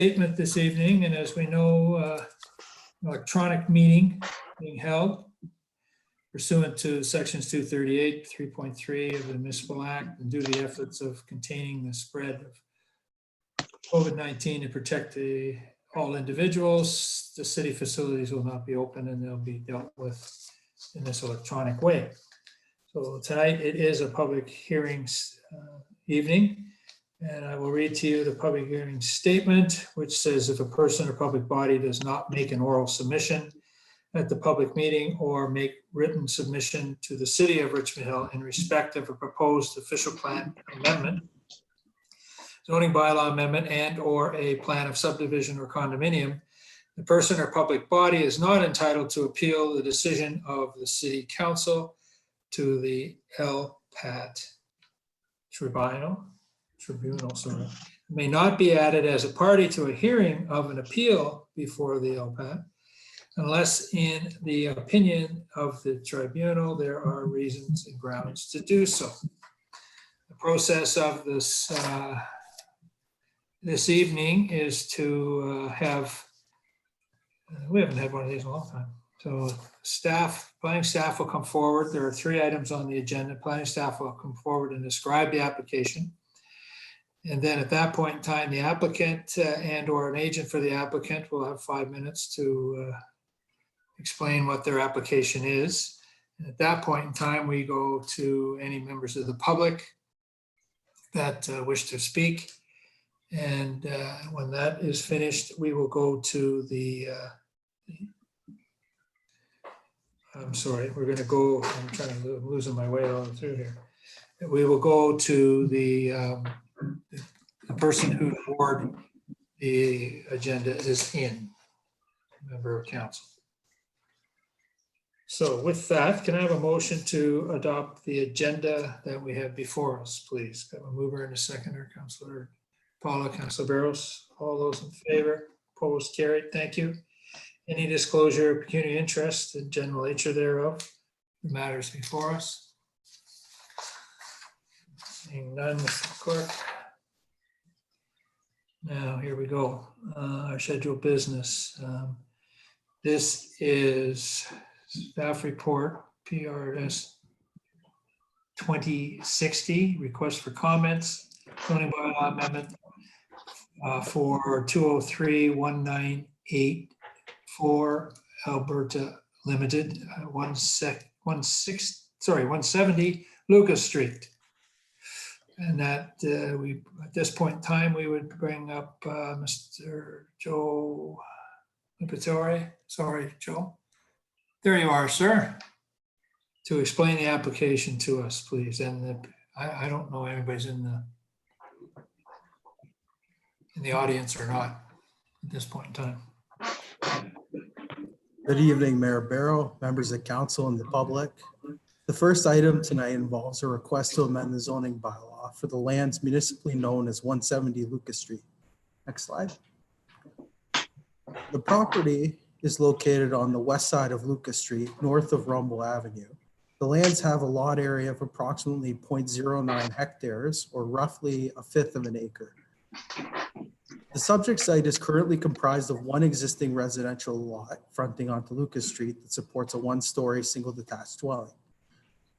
Statement this evening, and as we know, electronic meeting being held pursuant to sections 238, 3.3 of the Municipal Act, and due to the efforts of containing the spread of COVID-19 to protect all individuals, the city facilities will not be open and they'll be dealt with in this electronic way. So tonight it is a public hearings evening. And I will read to you the public hearing statement, which says if a person or public body does not make an oral submission at the public meeting or make written submission to the city of Richmond Hill in respect of a proposed official plan amendment, zoning bylaw amendment, and or a plan of subdivision or condominium, the person or public body is not entitled to appeal the decision of the city council to the LPAT tribunal, sorry, may not be added as a party to a hearing of an appeal before the LPAT, unless in the opinion of the tribunal, there are reasons and grounds to do so. The process of this this evening is to have, we haven't had one of these in a long time. So planning staff will come forward. There are 3 items on the agenda. Planning staff will come forward and describe the application. And then at that point in time, the applicant and or an agent for the applicant will have 5 minutes to explain what their application is. And at that point in time, we go to any members of the public that wish to speak. And when that is finished, we will go to the, I'm sorry, we're going to go, I'm trying to losing my way all through here. We will go to the person who the board the agenda is in, member of council. So with that, can I have a motion to adopt the agenda that we have before us, please? Got a mover and a seconder, Councillor Paula, Councillor Barros. All those in favor? Opposed? Carried. Thank you. Any disclosure of pecuniary interest and general nature thereof, the matters before us? Seeing none, Mr. Clerk. Now, here we go. Our scheduled business. This is staff report, PRS 2060, request for comments, zoning bylaw amendment for 203-1984 Alberta Limited, 170 Lucas Street. And that we, at this point in time, we would bring up Mr. Joe Lipatore. Sorry, Joe. There you are, sir. To explain the application to us, please. And I don't know if anybody's in the audience or not at this point in time. Good evening, Mayor Barrow, members of council, and the public. The first item tonight involves a request to amend the zoning bylaw for the lands municipally known as 170 Lucas Street. Next slide. The property is located on the west side of Lucas Street, north of Rumble Avenue. The lands have a lot area of approximately 0.09 hectares, or roughly 1/5 of an acre. The subject site is currently comprised of one existing residential lot fronting onto Lucas Street that supports a 1-story single detached dwelling.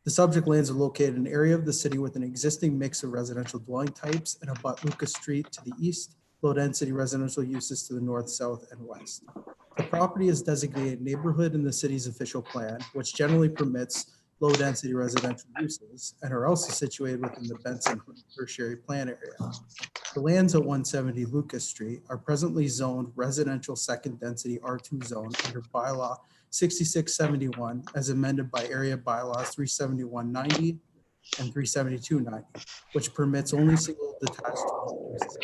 The subject lands are located in an area of the city with an existing mix of residential dwelling types and abut Lucas Street to the east, low-density residential uses to the north, south, and west. The property is designated neighborhood in the city's official plan, which generally permits low-density residential uses, and are also situated within the Benson tertiary plan area. The lands at 170 Lucas Street are presently zoned residential second density R2 zone under bylaw 6671 as amended by area bylaws 37190 and 37290, which permits only single detached uses.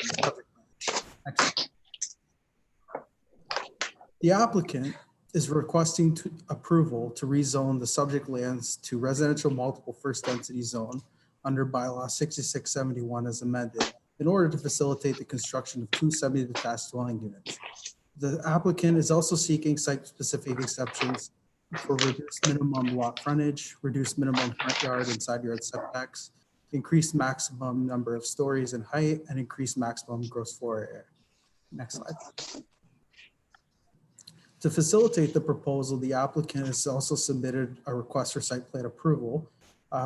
The applicant is requesting approval to rezone the subject lands to residential multiple first density zone under bylaw 6671 as amended in order to facilitate the construction of 2 semi-detached dwelling units. The applicant is also seeking site-specific exceptions for reduced minimum lot frontage, reduced minimum front yard and side yard setbacks, increased maximum number of stories in height, and increased maximum gross floor area. Next slide. To facilitate the proposal, the applicant has also submitted a request for site plan approval,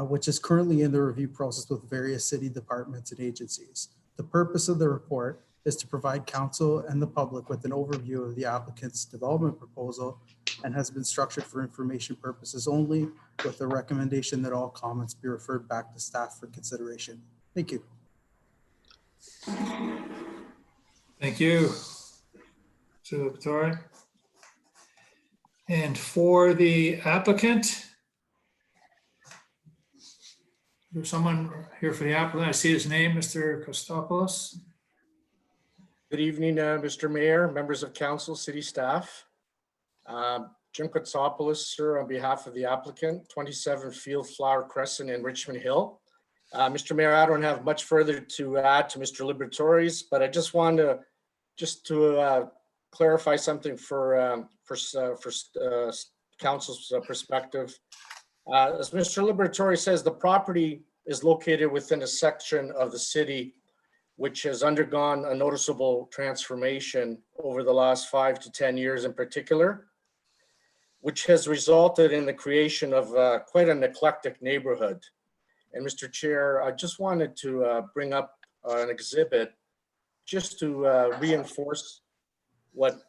which is currently in the review process with various city departments and agencies. The purpose of the report is to provide council and the public with an overview of the applicant's development proposal and has been structured for information purposes only, with the recommendation that all comments be referred back to staff for consideration. Thank you. Thank you, Victoria. And for the applicant, there's someone here for the applicant. I see his name, Mr. Kostopoulos. Good evening, Mr. Mayor, members of council, city staff. Jim Kostopoulos, sir, on behalf of the applicant, 27 Field Flower Crescent in Richmond Hill. Mr. Mayor, I don't have much further to add to Mr. Liberatore's, but I just wanted to clarify something for council's perspective. As Mr. Liberatore says, the property is located within a section of the city which has undergone a noticeable transformation over the last 5 to 10 years in particular, which has resulted in the creation of quite an eclectic neighborhood. And Mr. Chair, I just wanted to bring up an exhibit just to reinforce what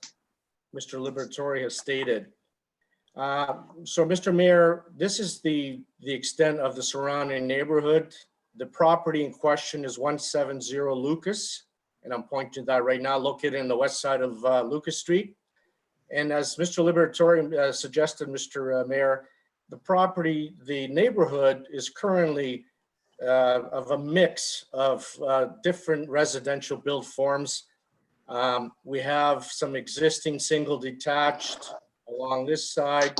Mr. Liberatore has stated. So Mr. Mayor, this is the extent of the surrounding neighborhood. The property in question is 170 Lucas, and I'm pointing to that right now, located in the west side of Lucas Street. And as Mr. Liberatore suggested, Mr. Mayor, the neighborhood is currently of a mix of different residential build forms. We have some existing single detached along this side.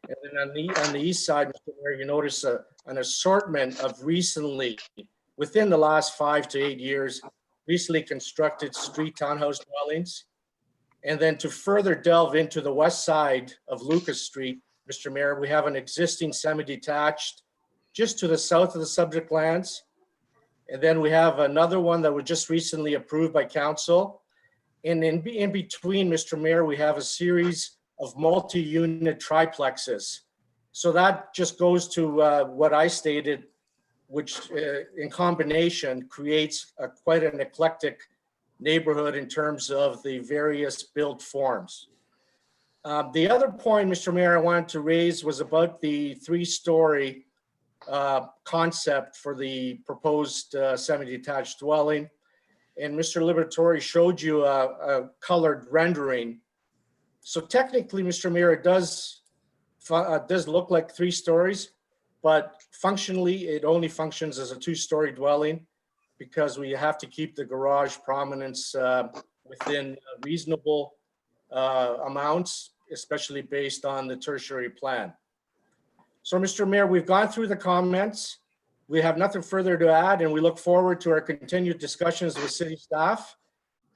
And then on the east side, Mr. Mayor, you notice an assortment of recently, within the last 5 to 8 years, recently constructed street townhouse dwellings. And then to further delve into the west side of Lucas Street, Mr. Mayor, we have an existing semi-detached just to the south of the subject lands. And then we have another one that was just recently approved by council. And in between, Mr. Mayor, we have a series of multi-unit triplexes. So that just goes to what I stated, which in combination creates quite an eclectic neighborhood in terms of the various build forms. The other point, Mr. Mayor, I wanted to raise was about the 3-story concept for the proposed semi-detached dwelling. And Mr. Liberatore showed you a colored rendering. So technically, Mr. Mayor, it does look like 3 stories, but functionally, it only functions as a 2-story dwelling because we have to keep the garage prominence within reasonable amounts, especially based on the tertiary plan. So, Mr. Mayor, we've gone through the comments. We have nothing further to add, and we look forward to our continued discussions with city staff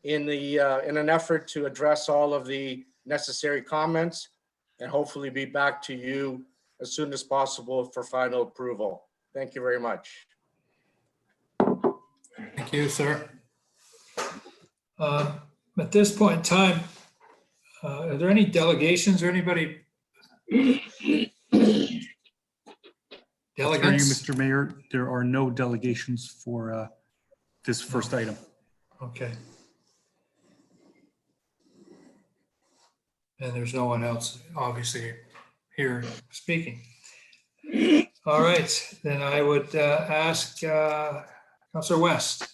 in an effort to address all of the necessary comments and hopefully be back to you as soon as possible for final approval. Thank you very much. Thank you, sir. At this point in time, are there any delegations or anybody? Through you, Delegates? Mr. Mayor, there are no delegations for this first item. Okay. And there's no one else, obviously, here speaking. All right, then I would ask Councillor West.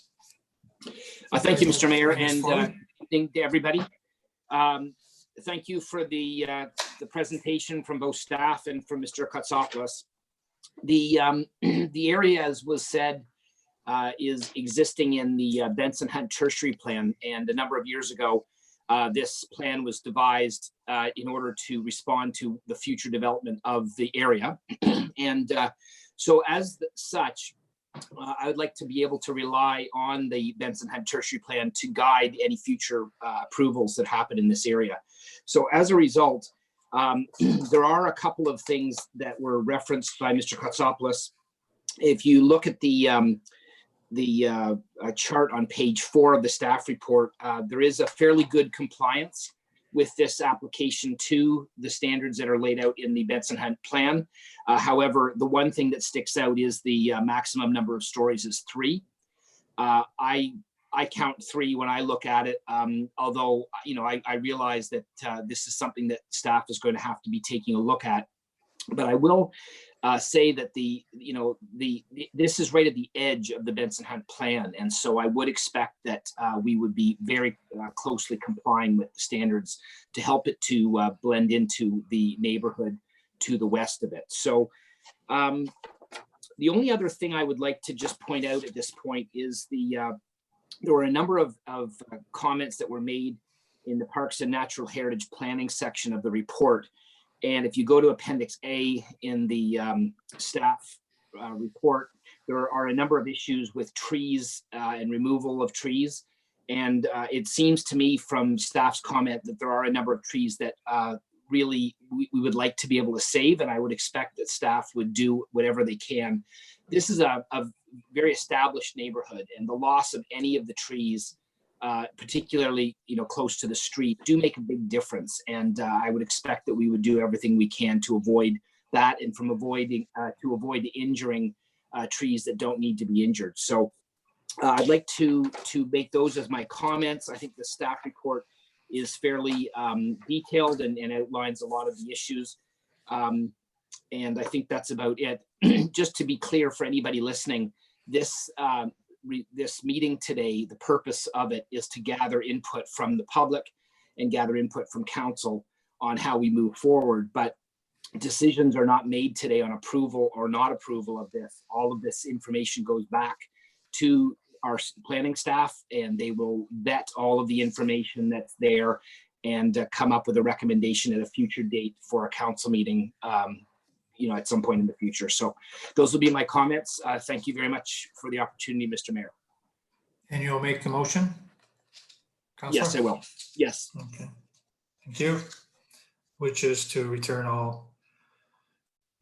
Thank you, Mr. Mayor, and good evening to everybody. Thank you for the presentation from both staff and from Mr. Kostopoulos. The area, as was said, is existing in the Benson Hunt Tertiary Plan, and a number of years ago, this plan was devised in order to respond to the future development of the area. And so as such, I would like to be able to rely on the Benson Hunt Tertiary Plan to guide any future approvals that happen in this area. So as a result, there are a couple of things that were referenced by Mr. Kostopoulos. If you look at the chart on page 4 of the staff report, there is a fairly good compliance with this application to the standards that are laid out in the Benson Hunt plan. However, the one thing that sticks out is the maximum number of stories is 3. I count 3 when I look at it, although I realize that this is something that staff is going to have to be taking a look at. But I will say that this is right at the edge of the Benson Hunt plan, and so I would expect that we would be very closely complying with the standards to help it to blend into the neighborhood to the west of it. So the only other thing I would like to just point out at this point is there were a number of comments that were made in the Parks and Natural Heritage Planning section of the report. And if you go to Appendix A in the staff report, there are a number of issues with trees and removal of trees. And it seems to me from staff's comment that there are a number of trees that really we would like to be able to save. And I would expect that staff would do whatever they can. This is a very established neighborhood, and the loss of any of the trees, particularly close to the street, do make a big difference. And I would expect that we would do everything we can to avoid that, and to avoid injuring trees that don't need to be injured. So I'd like to make those as my comments. I think the staff report is fairly detailed and outlines a lot of the issues. And I think that's about it. Just to be clear for anybody listening, this meeting today, the purpose of it is to gather input from the public and gather input from council on how we move forward. But decisions are not made today on approval or not approval of this. All of this information goes back to our planning staff, and they will vet all of the information that's there and come up with a recommendation at a future date for a council meeting at some point in the future. So those will be my comments. Thank you very much for the opportunity, Mr. Mayor. And you'll make the motion? Counselor? Yes, I will. Yes. Okay, thank you. Which is to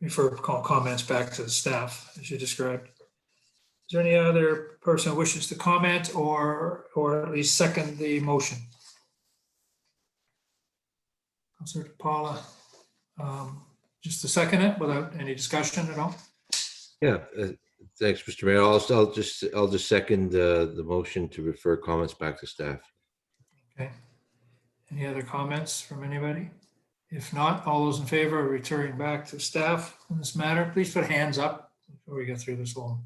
refer comments back to the staff, as you described. Is there any other person who wishes to comment or at least second the motion? Councilor Paula, just to second it without any discussion at all? Yeah, thanks, Mr. Mayor. I'll just second the motion to refer comments back to staff. Okay. Any other comments from anybody? If not, all those in favor of returning back to staff on this matter, please put hands up before we get through this whole.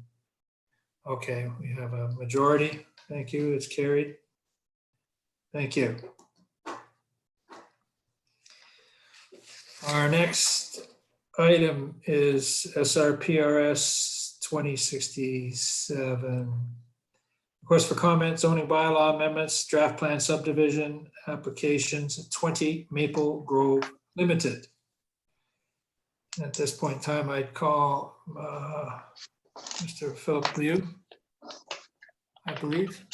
Okay, we have a majority. Thank you. It's carried. Thank you. Our next item is SRPRS 2067. Request for comment, zoning bylaw amendments, draft plan subdivision applications, 20 Maple Grove Limited. At this point in time, I'd call Mr. Philip Liu, I believe.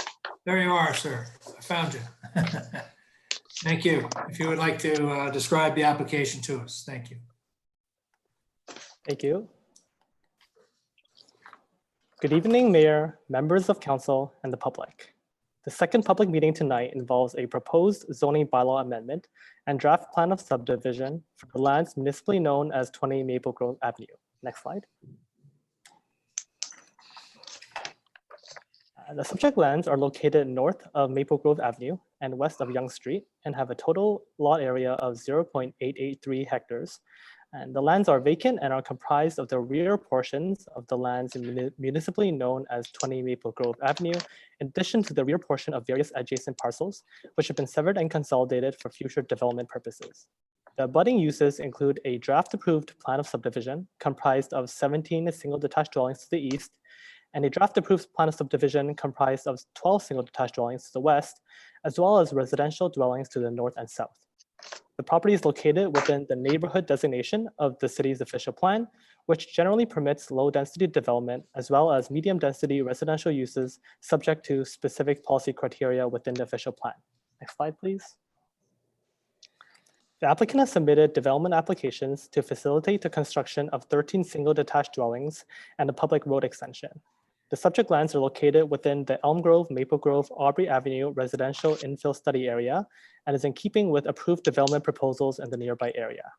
There you are, sir. I found you. Thank you. If you would like to describe the application to us. Thank you. Thank you. Good evening, Mayor, members of council, and the public. The second public meeting tonight involves a proposed zoning bylaw amendment and draft plan of subdivision for the lands municipally known as 20 Maple Grove Avenue. Next slide. The subject lands are located north of Maple Grove Avenue and west of Yonge Street and have a total lot area of 0.883 hectares. And the lands are vacant and are comprised of the rear portions of the lands municipally known as 20 Maple Grove Avenue, in addition to the rear portion of various adjacent parcels, which have been severed and consolidated for future development purposes. The abutting uses include a draft approved plan of subdivision comprised of 17 single detached dwellings to the east, and a draft approved plan of subdivision comprised of 12 single detached dwellings to the west, as well as residential dwellings to the north and south. The property is located within the neighborhood designation of the city's official plan, which generally permits low density development as well as medium density residential uses subject to specific policy criteria within the official plan. Next slide, please. The applicant has submitted development applications to facilitate the construction of 13 single detached dwellings and a public road extension. The subject lands are located within the Elm Grove, Maple Grove, Aubrey Avenue residential infill study area and is in keeping with approved development proposals in the nearby area.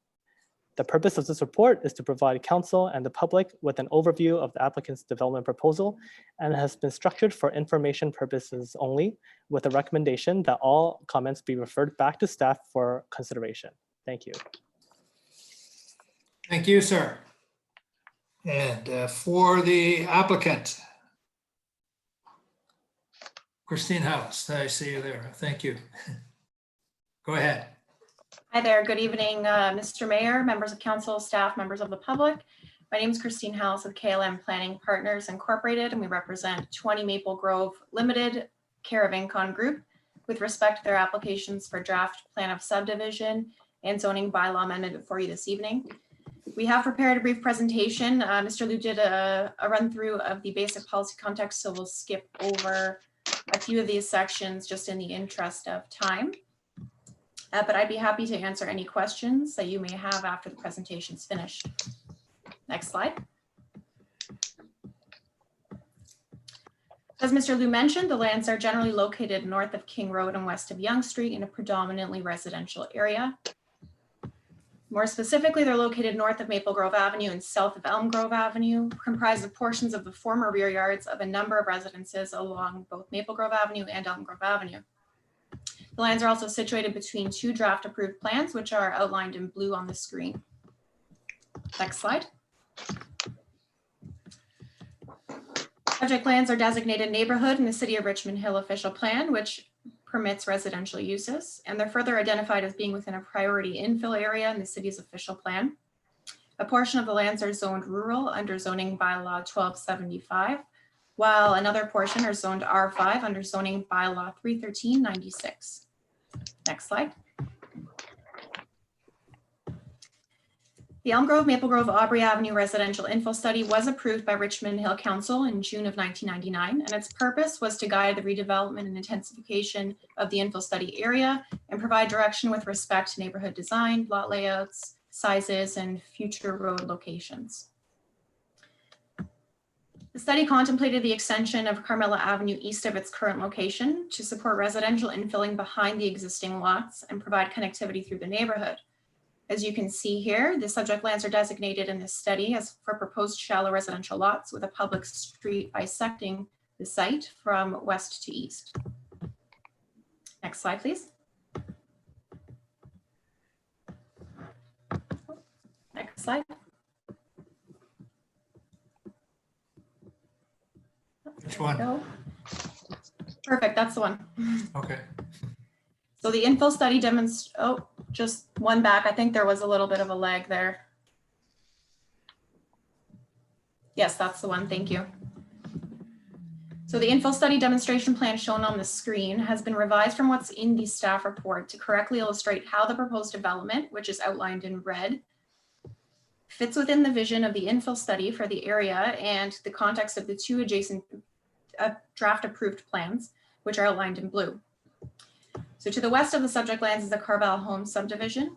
The purpose of this report is to provide council and the public with an overview of the applicant's development proposal and has been structured for information purposes only, with a recommendation that all comments be referred back to staff for consideration. Thank you. Thank you, sir. And for the applicant, Christine House, I see you there. Thank you. Go ahead. Hi there. Good evening, Mr. Mayor, members of council, staff, members of the public. My name is Christine House of KLM Planning Partners Incorporated, and we represent 20 Maple Grove Limited care of Incon Group with respect to their applications for draft plan of subdivision and zoning bylaw amendment before you this evening. We have prepared a brief presentation. Mr. Liu did a run through of the basic policy context, so we'll skip over a few of these sections just in the interest of time. But I'd be happy to answer any questions that you may have after the presentation's finished. Next slide. As Mr. Liu mentioned, the lands are generally located north of King Road and west of Yonge Street in a predominantly residential area. More specifically, they're located north of Maple Grove Avenue and south of Elm Grove Avenue, comprised of portions of the former rear yards of a number of residences along both Maple Grove Avenue and Elm Grove Avenue. The lands are also situated between two draft approved plans, which are outlined in blue on the screen. Next slide. Subject lands are designated neighborhood in the City of Richmond Hill official plan, which permits residential uses, and they're further identified as being within a priority infill area in the city's official plan. A portion of the lands are zoned rural under zoning bylaw 1275, while another portion are zoned R5 under zoning bylaw 31396. Next slide. The Elm Grove, Maple Grove, Aubrey Avenue residential infill study was approved by Richmond Hill Council in June of 1999, and its purpose was to guide the redevelopment and intensification of the infill study area and provide direction with respect to neighborhood design, lot layouts, sizes, and future road locations. The study contemplated the extension of Carmela Avenue east of its current location to support residential infilling behind the existing lots and provide connectivity through the neighborhood. As you can see here, the subject lands are designated in this study as for proposed shallow residential lots with a public street bisecting the site from west to east. Next slide, please. Next slide. Which one? Go. Perfect, that's the one. Okay. So the infill study demonstrates, oh, just one back. I think there was a little bit of a lag there. Yes, that's the one, thank you. So the infill study demonstration plan shown on the screen has been revised from what's in the staff report to correctly illustrate how the proposed development, which is outlined in red, fits within the vision of the infill study for the area and the context of the two adjacent draft approved plans, which are outlined in blue. So to the west of the subject lands is the Carval Home subdivision,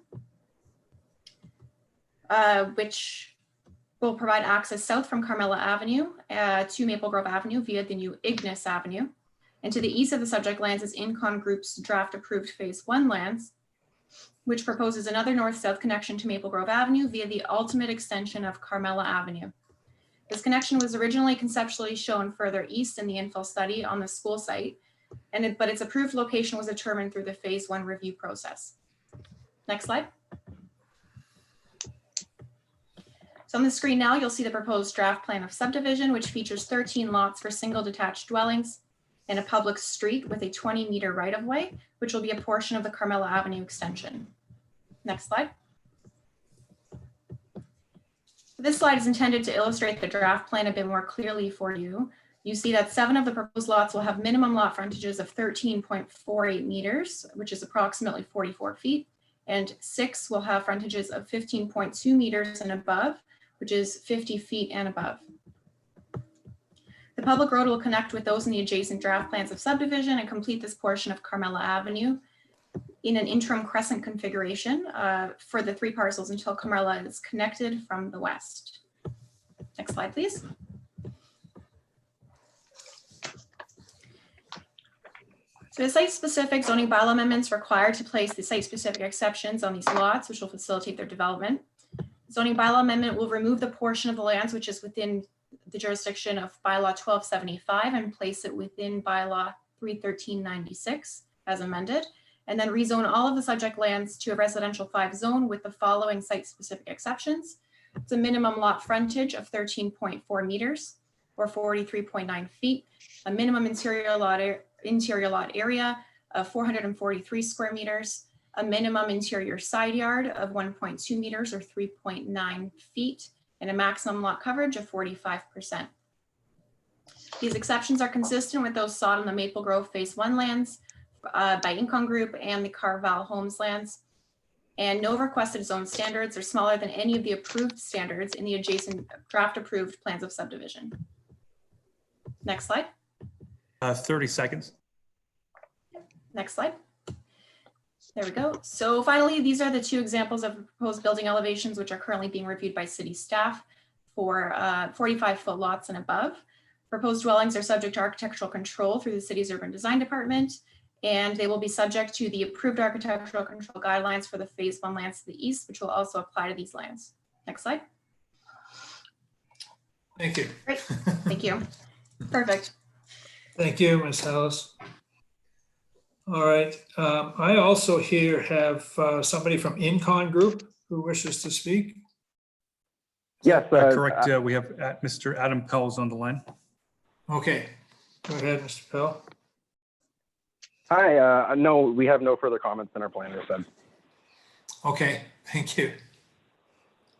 which will provide access south from Carmela Avenue to Maple Grove Avenue via the new Ignis Avenue. And to the east of the subject lands is Incon Group's draft approved phase 1 lands, which proposes another north-south connection to Maple Grove Avenue via the ultimate extension of Carmela Avenue. This connection was originally conceptually shown further east in the infill study on the school site, but its approved location was determined through the phase 1 review process. Next slide. So on the screen now, you'll see the proposed draft plan of subdivision, which features 13 lots for single detached dwellings and a public street with a 20-meter right-of-way, which will be a portion of the Carmela Avenue extension. Next slide. This slide is intended to illustrate the draft plan a bit more clearly for you. You see that 7 of the proposed lots will have minimum lot frontages of 13.48 meters, which is approximately 44 feet, and 6 will have frontages of 15.2 meters and above, which is 50 feet and above. The public road will connect with those in the adjacent draft plans of subdivision and complete this portion of Carmela Avenue in an interim crescent configuration for the 3 parcels until Carmela is connected from the west. Next slide, please. So the site-specific zoning bylaw amendments required to place the site-specific exceptions on these lots, which will facilitate their development. Zoning bylaw amendment will remove the portion of the lands which is within the jurisdiction of bylaw 1275 and place it within bylaw 31396 as amended, and then rezone all of the subject lands to a residential 5 zone with the following site-specific exceptions. It's a minimum lot frontage of 13.4 meters or 43.9 feet, a minimum interior lot area of 443 square meters, a minimum interior side yard of 1.2 meters or 3.9 feet, and a maximum lot coverage of 45%. These exceptions are consistent with those sought on the Maple Grove Phase 1 lands by Incon Group and the Carval Homes lands. And no requested zone standards are smaller than any of the approved standards in the adjacent draft approved plans of subdivision. Next slide. 30 seconds. Next slide. There we go. So finally, these are the 2 examples of proposed building elevations, which are currently being reviewed by city staff for 45-foot lots and above. Proposed dwellings are subject to architectural control through the city's urban design department, and they will be subject to the approved architectural control guidelines for the Phase 1 lands to the east, which will also apply to these lands. Next slide. Thank you. Great. Thank you. Perfect. Thank you, Ms. Hallis. All right. I also here have somebody from Incon Group who wishes to speak. Yes. Correct. We have Mr. Adam Pell's on the line. Okay. Go ahead, Mr. Pell. Hi. No, we have no further comments than our planner said. Okay, thank you.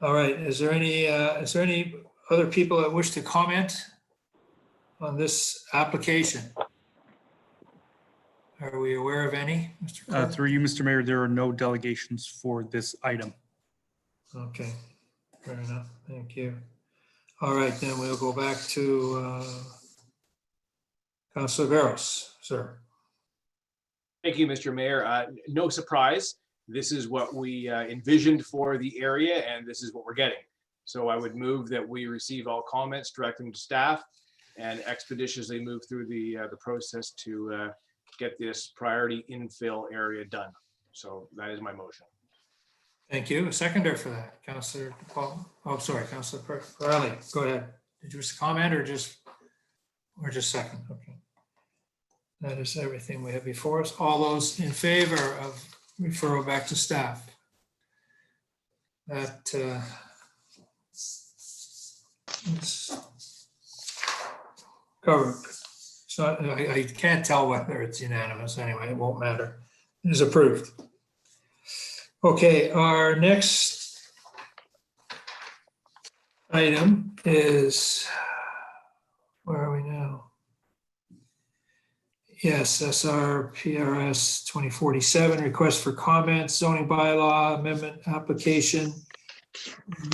All right. Is there any other people that wish to comment on this application? Are we aware of any, Mr. Clerk? Through you, Mr. Mayor, there are no delegations for this item. Okay, fair enough. Thank you. All right, then we'll go back to Councilor Barros, sir. Thank you, Mr. Mayor. No surprise. This is what we envisioned for the area, and this is what we're getting. So I would move that we receive all comments, direct them to staff, and expeditiously move through the process to get this priority infill area done. So that is my motion. Thank you. A seconder for that, Councilor Paul. Oh, sorry, Councilor Riley. Go ahead. Did you wish to comment or just second? Okay. That is everything we have before us. All those in favor of referral back to staff? That is covered. So I can't tell whether it's unanimous anyway. It won't matter. It is approved. Okay, our next item is, where are we now? Yes, SR PRS 2047, request for comments, zoning bylaw amendment application,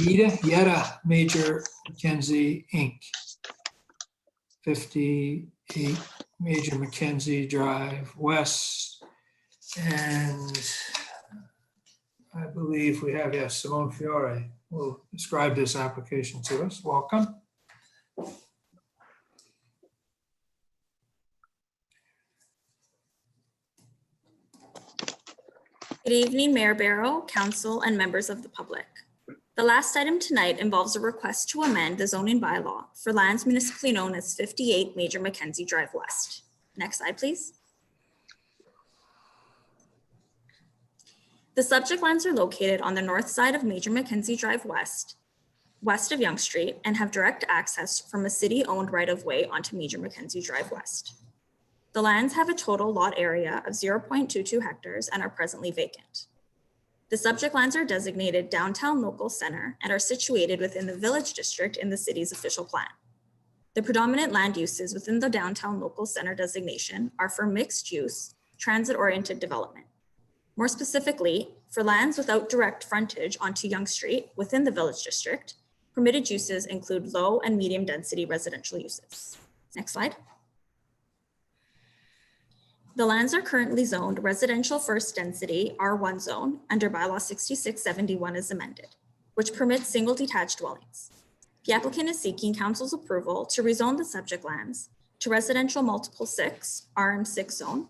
Yetta Major Mackenzie Inc. 58 Major Mackenzie Drive West. And I believe we have, yes, Simone Fiore will describe this application to us. Welcome. Good evening, Mayor Barrow, Council, and members of the public. The last item tonight involves a request to amend the zoning bylaw for lands municipally known as 58 Major Mackenzie Drive West. Next slide, please. The subject lands are located on the north side of Major Mackenzie Drive West, west of Yonge Street, and have direct access from a city-owned right-of-way onto Major Mackenzie Drive West. The lands have a total lot area of 0.22 hectares and are presently vacant. The subject lands are designated downtown local center and are situated within the village district in the city's official plan. The predominant land uses within the downtown local center designation are for mixed use, transit-oriented development. More specifically, for lands without direct frontage onto Yonge Street within the village district, permitted uses include low and medium density residential uses. Next slide. The lands are currently zoned residential first density R1 zone under bylaw 6671 as amended, which permits single detached dwellings. The applicant is seeking council's approval to rezone the subject lands to residential multiple 6 RM6 zone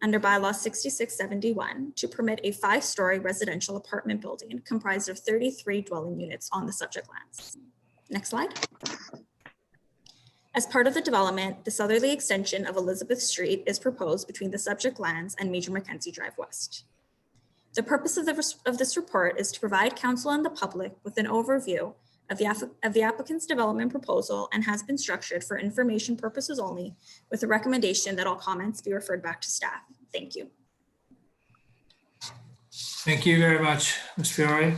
under bylaw 6671 to permit a 5-story residential apartment building comprised of 33 dwelling units on the subject lands. Next slide. As part of the development, the southerly extension of Elizabeth Street is proposed between the subject lands and Major Mackenzie Drive West. The purpose of this report is to provide council and the public with an overview of the applicant's development proposal and has been structured for information purposes only, with a recommendation that all comments be referred back to staff. Thank you. Thank you very much, Ms. Fiore.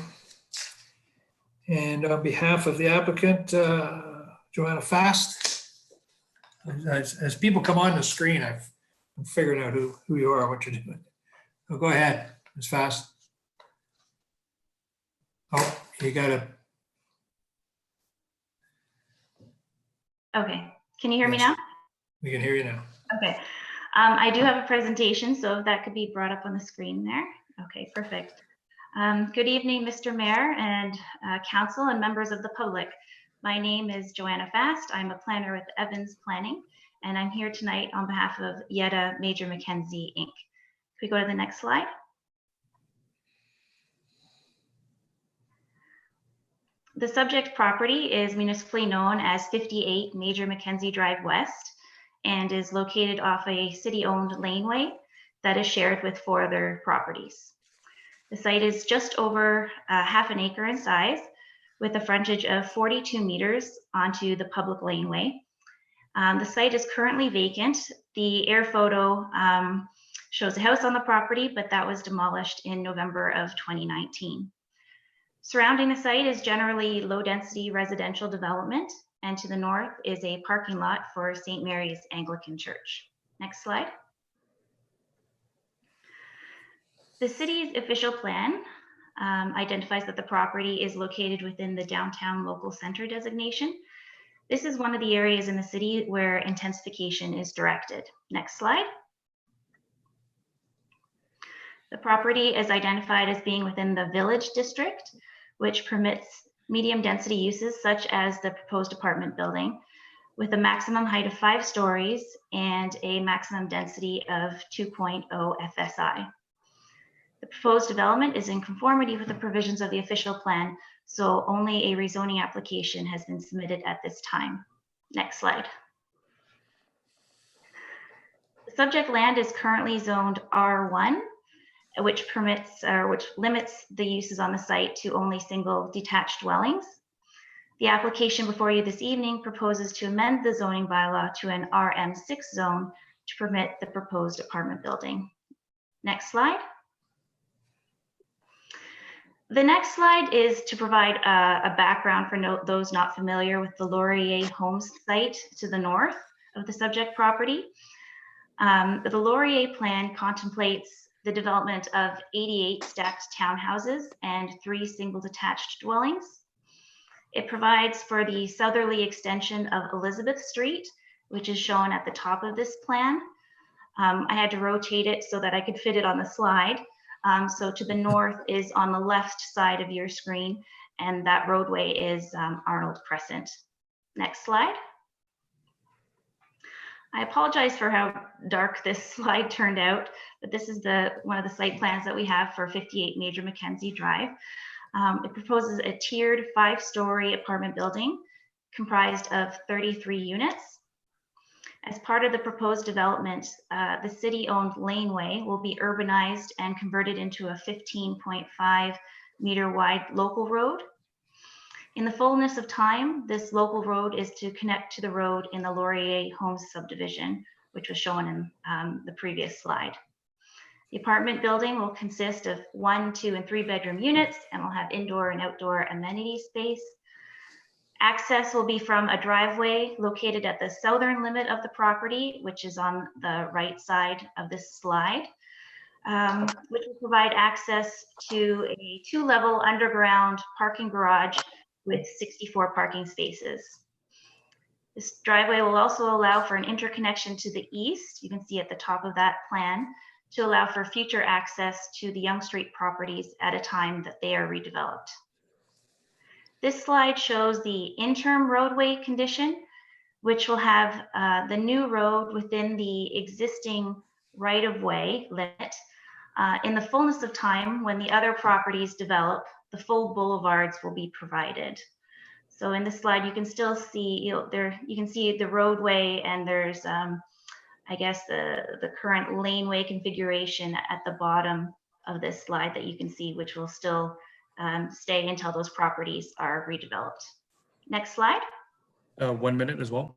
And on behalf of the applicant, Joanna Fast, as people come on the screen, I'm figuring out who you are, what you're doing. So go ahead, Ms. Fast. Oh, you got to. Okay, can you hear me Yes. now? We can hear you now. Okay, I do have a presentation, so if that could be brought up on the screen there. Okay, perfect. Good evening, Mr. Mayor and council and members of the public. My name is Joanna Fast. I'm a planner with Evans Planning, and I'm here tonight on behalf of Yetta Major Mackenzie Inc. Can we go to the next slide? The subject property is municipally known as 58 Major Mackenzie Drive West and is located off a city-owned laneway that is shared with 4 other properties. The site is just over half an acre in size with a frontage of 42 meters onto the public laneway. The site is currently vacant. The air photo shows a house on the property, but that was demolished in November of 2019. Surrounding the site is generally low-density residential development, and to the north is a parking lot for St. Mary's Anglican Church. Next slide. The city's official plan identifies that the property is located within the downtown local center designation. This is one of the areas in the city where intensification is directed. Next slide. The property is identified as being within the village district, which permits medium density uses such as the proposed apartment building with a maximum height of 5 stories and a maximum density of 2.0 FSI. The proposed development is in conformity with the provisions of the official plan, so only a rezoning application has been submitted at this time. Next slide. The subject land is currently zoned R1, which limits the uses on the site to only single detached dwellings. The application before you this evening proposes to amend the zoning bylaw to an RM6 zone to permit the proposed apartment building. Next slide. The next slide is to provide a background for those not familiar with the Laurier Homes site to the north of the subject property. The Laurier plan contemplates the development of 88 stacked townhouses and 3 single detached dwellings. It provides for the southerly extension of Elizabeth Street, which is shown at the top of this plan. I had to rotate it so that I could fit it on the slide. So to the north is on the left side of your screen, and that roadway is Arnold Crescent. Next slide. I apologize for how dark this slide turned out, but this is one of the site plans that we have for 58 Major Mackenzie Drive. It proposes a tiered 5-story apartment building comprised of 33 units. As part of the proposed development, the city-owned laneway will be urbanized and converted into a 15.5 meter wide local road. In the fullness of time, this local road is to connect to the road in the Laurier Homes subdivision, which was shown in the previous slide. The apartment building will consist of 1, 2, and 3 bedroom units and will have indoor and outdoor amenity space. Access will be from a driveway located at the southern limit of the property, which is on the right side of this slide, which will provide access to a 2-level underground parking garage with 64 parking spaces. This driveway will also allow for an interconnection to the east, you can see at the top of that plan, to allow for future access to the Yonge Street properties at a time that they are redeveloped. This slide shows the interim roadway condition, which will have the new road within the existing right-of-way limit. In the fullness of time, when the other properties develop, the full boulevards will be provided. So in this slide, you can still see, you can see the roadway, and there's, I guess, the current laneway configuration at the bottom of this slide that you can see, which will still stay until those properties are redeveloped. Next slide. 1 minute as well.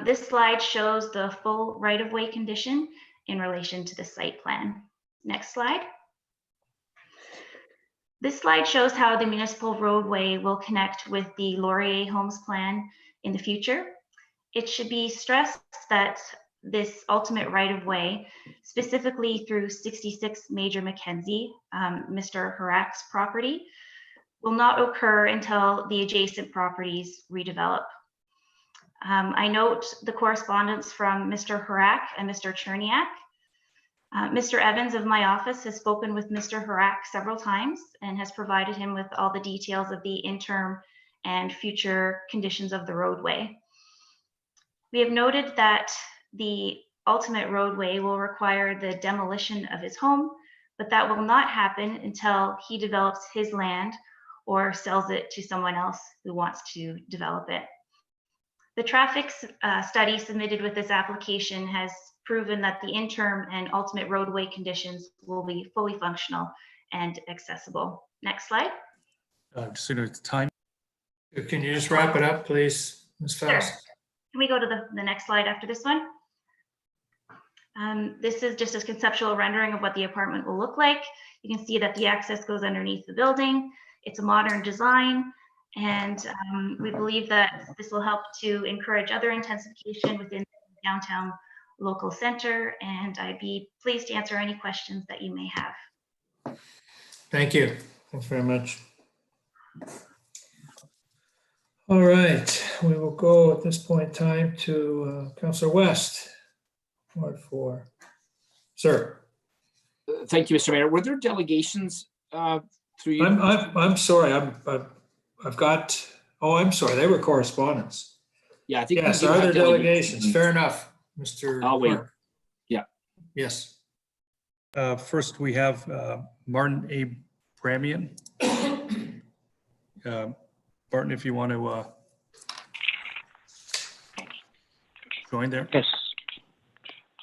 This slide shows the full right-of-way condition in relation to the site plan. Next slide. This slide shows how the municipal roadway will connect with the Laurier Homes plan in the future. It should be stressed that this ultimate right-of-way, specifically through 66 Major Mackenzie, Mr. Harak's property, will not occur until the adjacent properties redevelop. I note the correspondence from Mr. Harak and Mr. Cherniak. Mr. Evans of my office has spoken with Mr. Harak several times and has provided him with all the details of the interim and future conditions of the roadway. We have noted that the ultimate roadway will require the demolition of his home, but that will not happen until he develops his land or sells it to someone else who wants to develop it. The traffic study submitted with this application has proven that the interim and ultimate roadway conditions will be fully functional and accessible. Next slide. Just so it's time. Can you just wrap it up, please, Ms. Faust? Sure. Can we go to the next slide after this one? This is just a conceptual rendering of what the apartment will look like. You can see that the access goes underneath the building. It's a modern design, and we believe that this will help to encourage other intensification within the downtown local center, and I'd be pleased to answer any questions that you may have. Thank you. Thanks very much. All right, we will go at this point in time to Councillor West, Ward 4. Sir. Thank you, Mr. Mayor. Were there delegations through you? I'm sorry. I've got. Oh, I'm sorry. They were correspondence. Yeah, I think. Yes, are there delegations? Fair enough, Mr. I'll wait. Clerk. Yeah. Yes. First, we have Martin A. Bramian. Martin, if you want to join there. Yes.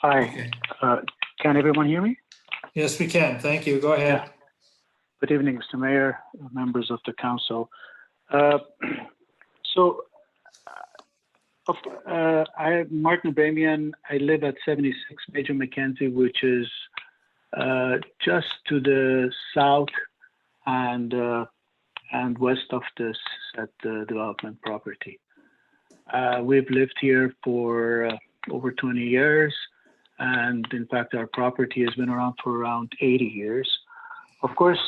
Hi. Okay. Can everyone hear me? Yes, we can. Thank you. Go ahead. Yeah. Good evening, Mr. Mayor, members of the council. I'm Martin Bramian. I live at 76 Major Mackenzie, which is just to the south and west of this development property. We've lived here for over 20 years, and in fact, our property has been around for around 80 years. Of course,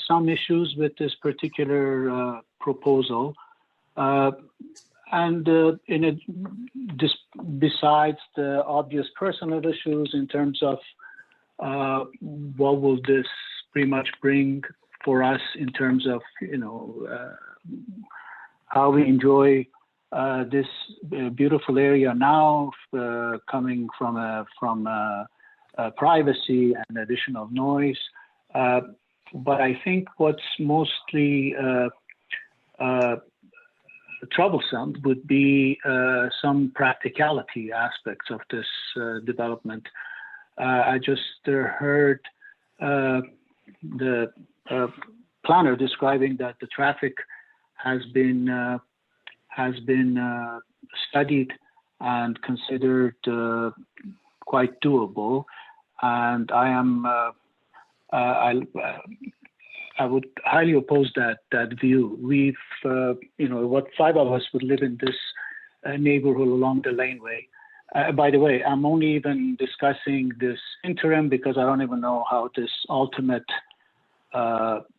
some issues with this particular proposal, besides the obvious personal issues in terms of what will this pretty much bring for us in terms of how we enjoy this beautiful area now, coming from privacy and additional noise. But I think what's mostly troublesome would be some practicality aspects of this development. I just heard the planner describing that the traffic has been studied and considered quite doable, and I would highly oppose that view. We've, what 5 of us would live in this neighborhood along the laneway. By the way, I'm only even discussing this interim because I don't even know how this ultimate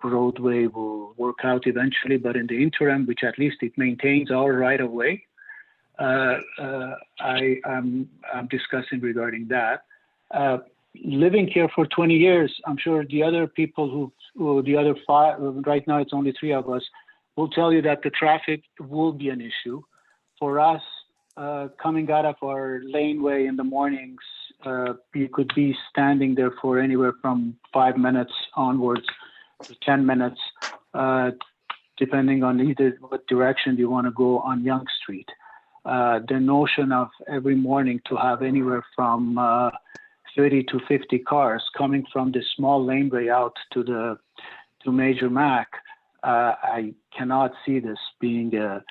roadway will work out eventually. But in the interim, which at least it maintains our right of way, I'm discussing regarding that. Living here for 20 years, I'm sure the other people the other 5, right now it's only 3 of us, will tell you that the traffic will be an issue. For us, coming out of our laneway in the mornings, you could be standing there for anywhere from 5 minutes onwards to 10 minutes, depending on either what direction you want to go on Yonge Street. The notion of every morning to have anywhere from 30 to 50 cars coming from the small laneway out to Major Mac, I cannot see this being a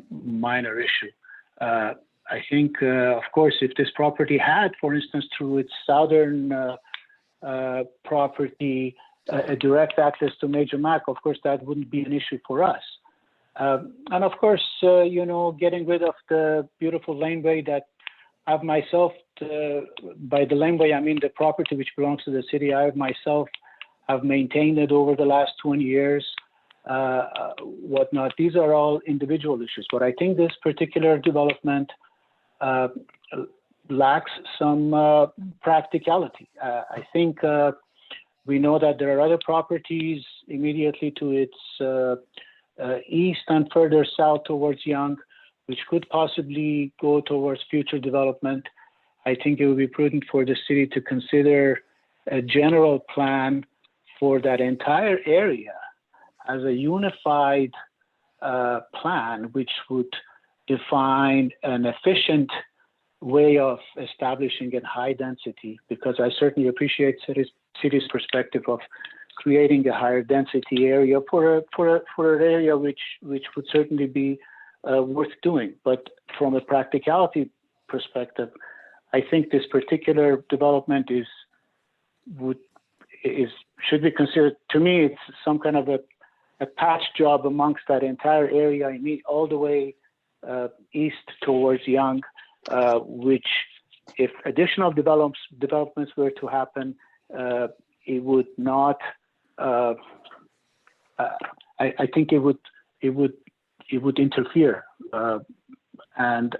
minor issue. I think, of course, if this property had, for instance, through its southern property, a direct access to Major Mac, of course, that wouldn't be an issue for us. And of course, getting rid of the beautiful laneway that I've myself, by the laneway, I mean the property which belongs to the city, I myself have maintained it over the last 20 years, whatnot. These are all individual issues, but I think this particular development lacks some practicality. I think we know that there are other properties immediately to its east and further south towards Yonge, which could possibly go towards future development. I think it would be prudent for the city to consider a general plan for that entire area as a unified plan, which would define an efficient way of establishing a high density, because I certainly appreciate city's perspective of creating a higher density area for an area which would certainly be worth doing. But from a practicality perspective, I think this particular development should be considered. To me, it's some kind of a patch job amongst that entire area, all the way east towards Yonge, which, if additional developments were to happen, it would not. I think it would interfere and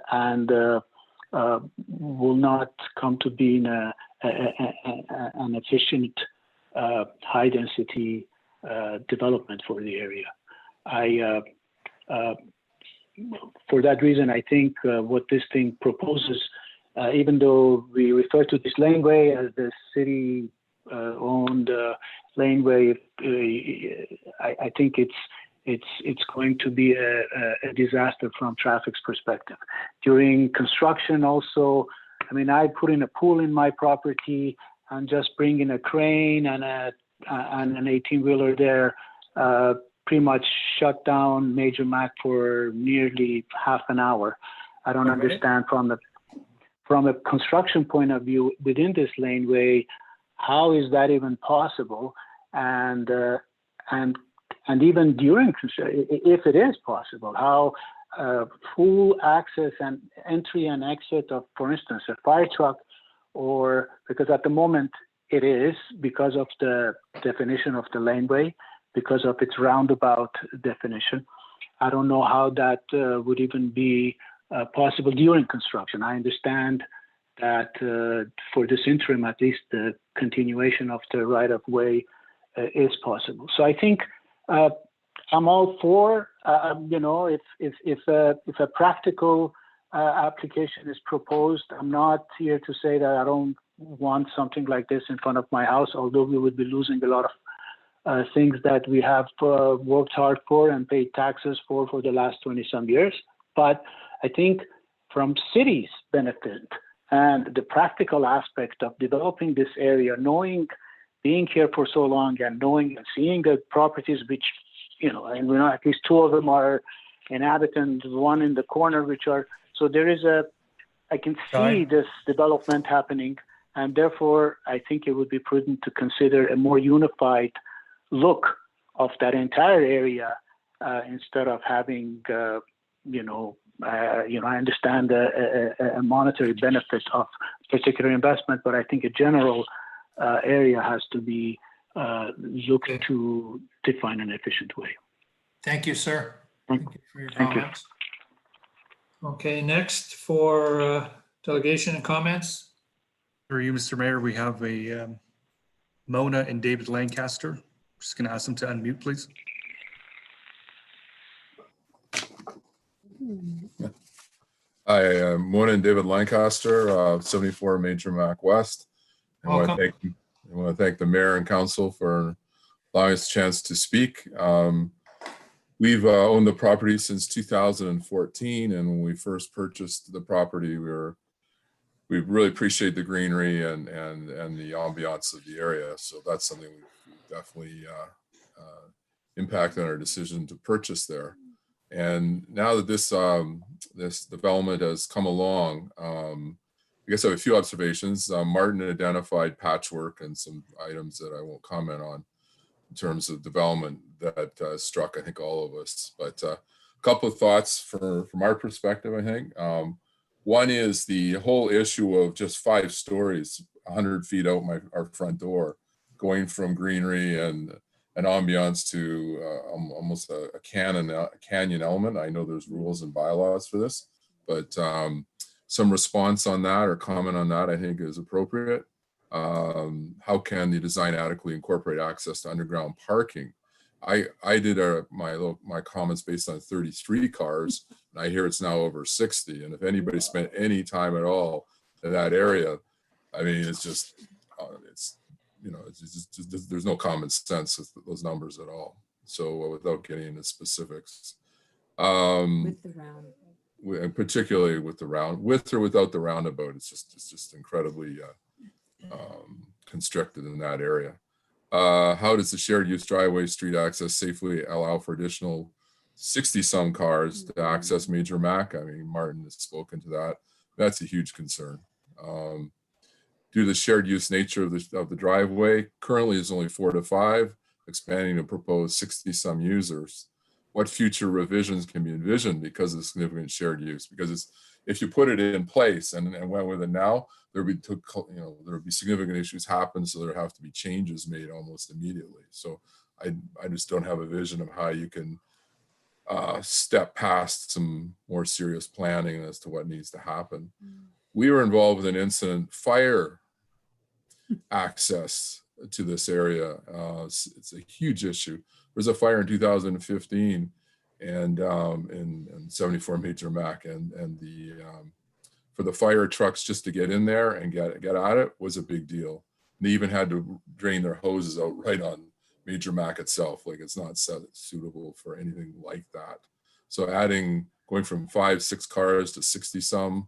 will not come to being an efficient high density development for the area. For that reason, I think what this thing proposes, even though we refer to this laneway as the city owned laneway, I think it's going to be a disaster from traffic's perspective. During construction also, I put in a pool in my property and just bring in a crane and an 18-wheeler there, pretty much shut down Major Mac for nearly half an hour. I don't understand from a construction point of view within this laneway, how is that even possible? And even during construction, if it is possible, how full access and entry and exit of, for instance, a fire truck, or because at the moment it is, because of the definition of the laneway, because of its roundabout definition. I don't know how that would even be possible during construction. I understand that for this interim, at least, the continuation of the right-of-way is possible. So I think I'm all for, if a practical application is proposed. I'm not here to say that I don't want something like this in front of my house, although we would be losing a lot of things that we have worked hard for and paid taxes for the last 20-some years. But I think from city's benefit and the practical aspect of developing this area, being here for so long and knowing and seeing the properties which, and we know at least two of them are inhabitant, one in the corner, so there is I can see this development happening, and therefore I think it would be prudent to consider a more unified look of that entire area instead of having, I understand a monetary benefit of particular investment, but I think a general area has to be looked to define an efficient way. Thank you, sir. Thank you for your Thank you. comments. Okay, next for delegation and comments. For you, Mr. Mayor, we have a Mona and David Lancaster. Just going to ask them to unmute, please. Hi, I'm Mona and David Lancaster, 74 Major Mac West. I want to thank the mayor and council for allowing us a chance to speak. We've owned the property since 2014, and when we first purchased the property, we really appreciate the greenery and the ambiance of the area. So that's something we've definitely impacted on our decision to purchase there. And now that this this development has come along, I guess I have a few observations. Martin identified patchwork and some items that I won't comment on in terms of development that struck, I think, all of us. But a couple of thoughts from our perspective, I think. One is the whole issue of just 5 stories, 100 feet out our front door, going from greenery and an ambiance to almost a canyon element. I know there's rules and bylaws for this, but some response on that or comment on that I think is appropriate. How can the design adequately incorporate access to underground parking? I did my comments based on 33 cars, and I hear it's now over 60. And if anybody spent any time at all in that area, I mean, it's just, there's no common sense with those numbers at all. So without getting into specifics, With the round. and particularly with the with or without the roundabout, it's just incredibly constricted in that area. How does the shared use driveway street access safely allow for additional 60-some cars to access Major Mac? I mean, Martin has spoken to that. That's a huge concern. Due to the shared use nature of the driveway, currently is only 4 to 5, expanding to propose 60-some users. What future revisions can be envisioned because of the significant shared use? Because if you put it in place and went with it now, there would be significant issues happen, so there have to be changes made almost immediately. So I just don't have a vision of how you can step past some more serious planning as to what needs to happen. We were involved with an incident, fire access to this area. It's a huge issue. There was a fire in 2015 and in 74 Major Mac, and the for the fire trucks just to get in there and get at it was a big deal. They even had to drain their hoses out right on Major Mac itself. Like, it's not suitable for anything like that. So going from 5, 6 cars to 60-some,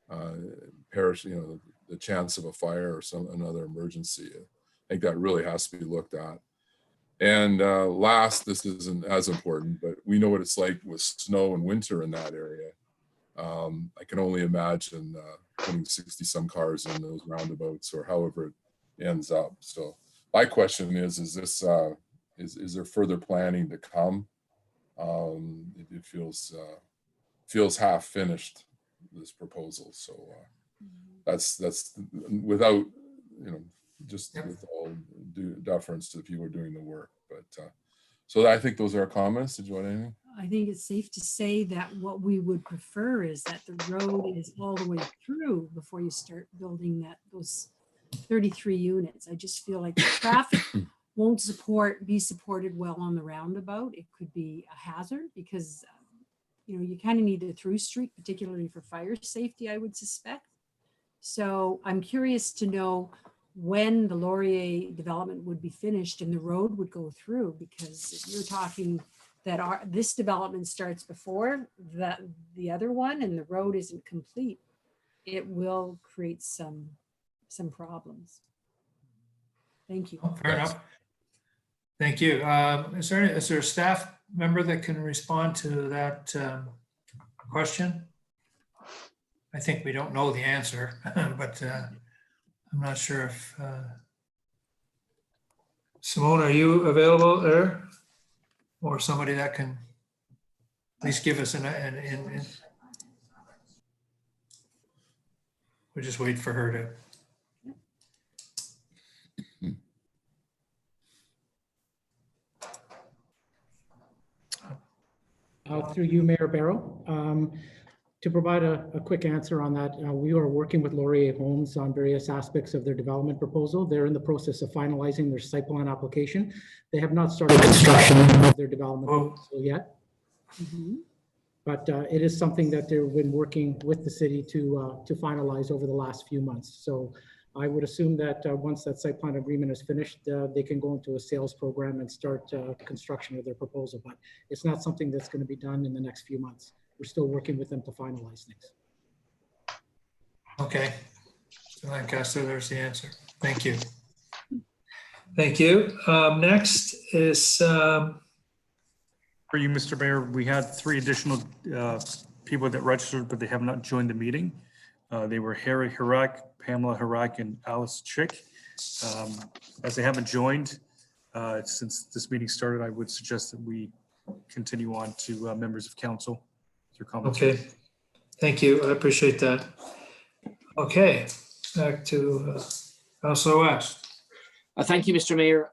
the chance of a fire or another emergency, I think that really has to be looked at. And last, this isn't as important, but we know what it's like with snow and winter in that area. I can only imagine putting 60-some cars in those roundabouts or however it ends up. So my question is there further planning to come? It feels half finished, this proposal. So that's without, just with all due deference to the people doing the work. But so I think those are our comments. Did you want anything? I think it's safe to say that what we would prefer is that the road is all the way through before you start building those 33 units. I just feel like the traffic won't be supported well on the roundabout. It could be a hazard because you kind of need a through street, particularly for fire safety, I would suspect. So I'm curious to know when the Laurier development would be finished and the road would go through, because if you're talking that this development starts before the other one and the road isn't complete, it will create some problems. Thank you. Fair enough. Thank you. Is there a staff member that can respond to that question? I think we don't know the answer, but I'm not sure if Simone, are you available there? Or somebody that can at least give us we'll just wait for her to. Through you, Mayor Barrow. To provide a quick answer on that, we are working with Laurier Homes on various aspects of their development proposal. They're in the process of finalizing their site plan application. They have not started construction of their development proposal yet. But it is something that they've been working with the city to finalize over the last few months. So I would assume that once that site plan agreement is finished, they can go into a sales program and start construction of their proposal. But it's not something that's going to be done in the next few months. We're still working with them to finalize things. Okay. So Lancaster, there's the answer. Thank you. Thank you. Next is For you, Mr. Mayor, we had 3 additional people that registered, but they have not joined the meeting. They were Harry Harak, Pamela Harak, and Alice Chick. As they haven't joined since this meeting started, I would suggest that we continue on to members of council. Your comments. okay. Thank you. I appreciate that. Okay, back to Councilor West. Thank you, Mr. Mayor.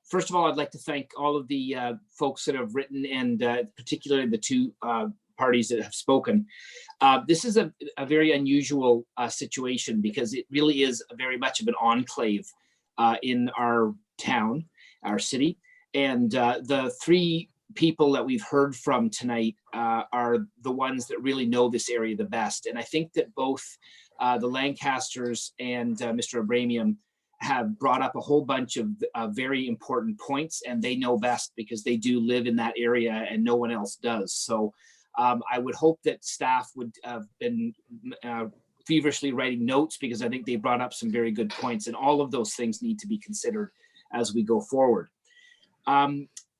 First of all, I'd like to thank all of the folks that have written, and particularly the 2 parties that have spoken. This is a very unusual situation because it really is very much of an enclave in our town, our city. And the 3 people that we've heard from tonight are the ones that really know this area the best. And I think that both the Lancasters and Mr. Abramian have brought up a whole bunch of very important points, and they know best because they do live in that area and no one else does. So I would hope that staff would have been feverishly writing notes, because I think they brought up some very good points, and all of those things need to be considered as we go forward.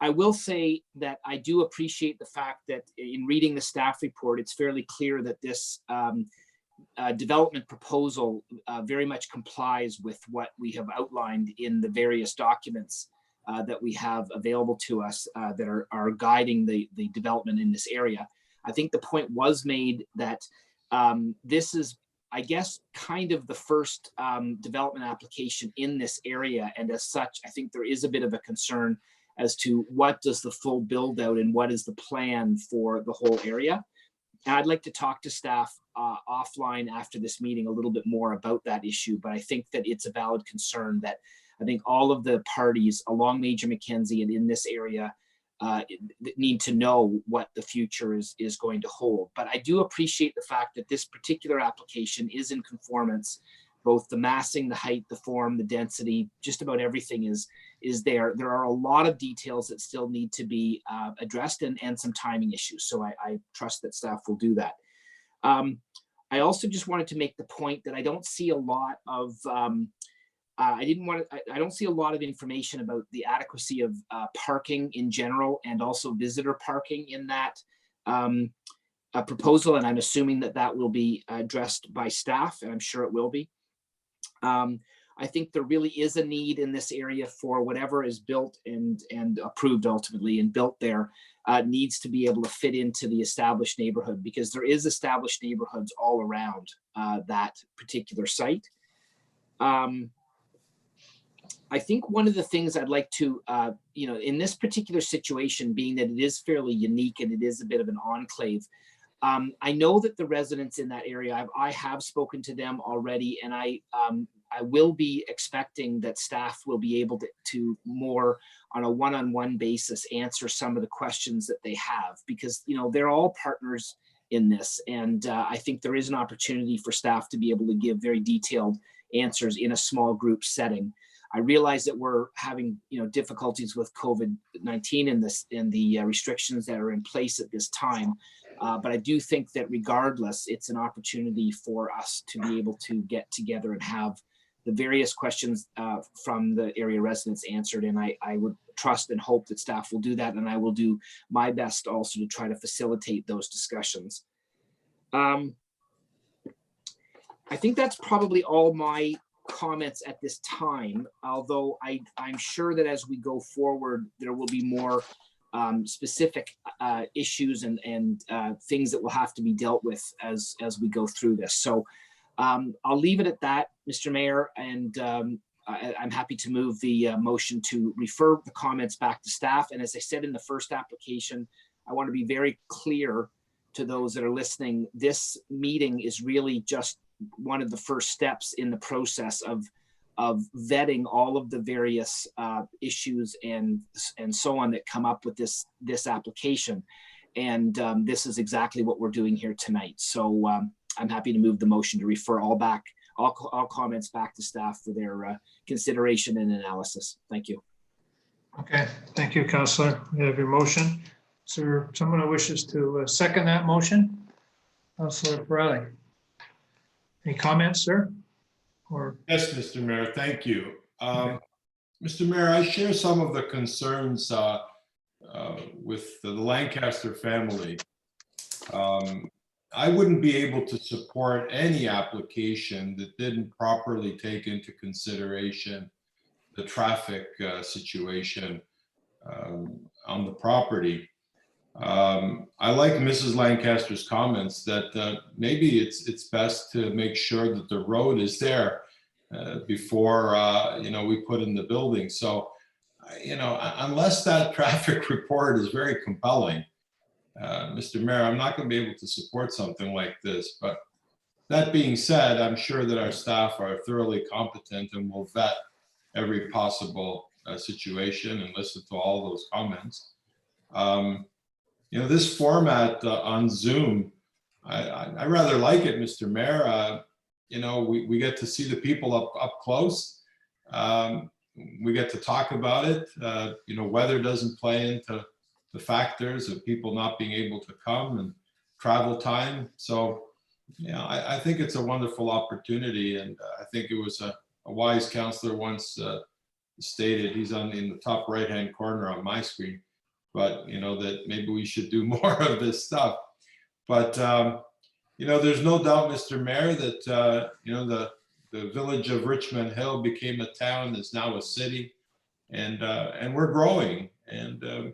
I will say that I do appreciate the fact that in reading the staff report, it's fairly clear that this development proposal very much complies with what we have outlined in the various documents that we have available to us that are guiding the development in this area. I think the point was made that this is, I guess, kind of the first development application in this area. And as such, I think there is a bit of a concern as to what does the full build out and what is the plan for the whole area. And I'd like to talk to staff offline after this meeting a little bit more about that issue, but I think that it's a valid concern that I think all of the parties along Major Mackenzie and in this area need to know what the future is going to hold. But I do appreciate the fact that this particular application is in conformance. Both the massing, the height, the form, the density, just about everything is there. There are a lot of details that still need to be addressed and some timing issues. So I trust that staff will do that. I also just wanted to make the point that I don't see a lot of I don't see a lot of information about the adequacy of parking in general, and also visitor parking in that proposal. And I'm assuming that that will be addressed by staff, and I'm sure it will be. I think there really is a need in this area for whatever is built and approved ultimately and built there needs to be able to fit into the established neighborhood, because there is established neighborhoods all around that particular site. I think one of the things I'd like to, in this particular situation, being that it is fairly unique and it is a bit of an enclave, I know that the residents in that area, I have spoken to them already, and I will be expecting that staff will be able to more on a one-on-one basis answer some of the questions that they have, because they're all partners in this, and I think there is an opportunity for staff to be able to give very detailed answers in a small group setting. I realize that we're having difficulties with COVID-19 and the restrictions that are in place at this time. But I do think that regardless, it's an opportunity for us to be able to get together and have the various questions from the area residents answered. And I would trust and hope that staff will do that. And I will do my best also to try to facilitate those discussions. I think that's probably all my comments at this time, although I'm sure that as we go forward, there will be more specific issues and things that will have to be dealt with as we go through this. So I'll leave it at that, Mr. Mayor, and I'm happy to move the motion to refer the comments back to staff. And as I said in the first application, I want to be very clear to those that are listening. This meeting is really just one of the first steps in the process of vetting all of the various issues and so on that come up with this application. And this is exactly what we're doing here tonight. So I'm happy to move the motion to refer all comments back to staff for their consideration and analysis. Thank you. Okay, thank you, Councillor. We have your motion. Is there someone who wishes to second that motion? Councillor Pirelli. Any comments, sir? Or Yes, Mr. Mayor, thank you. Mr. Mayor, I share some of the concerns with the Lancaster family. I wouldn't be able to support any application that didn't properly take into consideration the traffic situation on the property. I like Mrs. Lancaster's comments that maybe it's best to make sure that the road is there before we put in the building. So, unless that traffic report is very compelling, Mr. Mayor, I'm not going to be able to support something like this. But that being said, I'm sure that our staff are thoroughly competent and will vet every possible situation and listen to all those comments. This format on Zoom, I rather like it, Mr. Mayor. We get to see the people up close. We get to talk about it. Weather doesn't play into the factors of people not being able to come and travel time. So, I think it's a wonderful opportunity, and I think it was a wise counselor once stated, he's in the top right-hand corner on my screen, but that maybe we should do more of this stuff. But there's no doubt, Mr. Mayor, that the village of Richmond Hill became a town, is now a city, and we're growing, and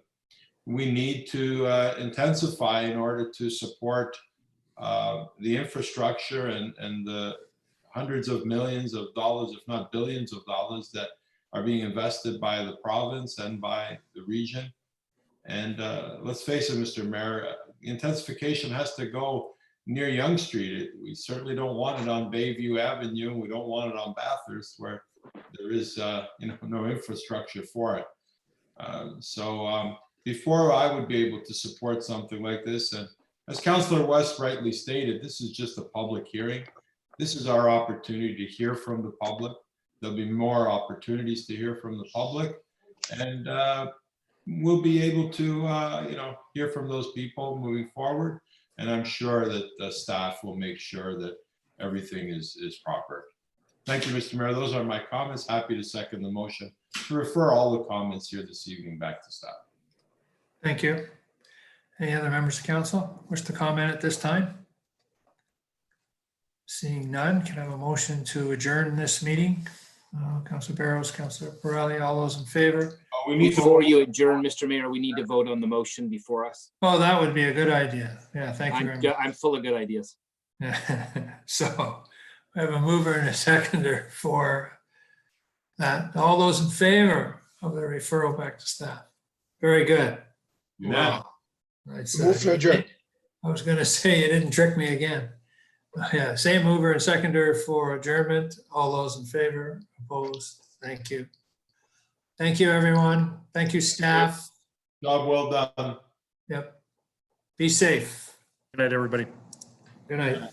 we need to intensify in order to support the infrastructure and the hundreds of millions of dollars, if not billions of dollars, that are being invested by the province and by the region. And let's face it, Mr. Mayor, intensification has to go near Yonge Street. We certainly don't want it on Bayview Avenue. We don't want it on Bathurst, where there is no infrastructure for it. So before I would be able to support something like this, and as Councillor West rightly stated, this is just a public hearing. This is our opportunity to hear from the public. There'll be more opportunities to hear from the public, and we'll be able to hear from those people moving forward. And I'm sure that the staff will make sure that everything is proper. Thank you, Mr. Mayor. Those are my comments. Happy to second the motion to refer all the comments here this evening back to staff. thank you. Any other members of council wish to comment at this time? Seeing none, can I have a motion to adjourn this meeting? Councillor Barrows, Councillor Pirelli, all those in favor? Before you adjourn, Mr. Mayor, we need to vote on the motion before us. Oh, that would be a good idea. Yeah, thank you very much. I'm full of good ideas. So I have a mover and a seconder for that. All those in favor of the referral back to staff? Very good. Wow. Move to adjourn. I was going to say you didn't trick me again. Yeah, same mover and seconder for adjournment. All those in favor, opposed? Thank you. Thank you, everyone. Thank you, staff. Job well done. Yep. Be safe. Good night, everybody. Good night.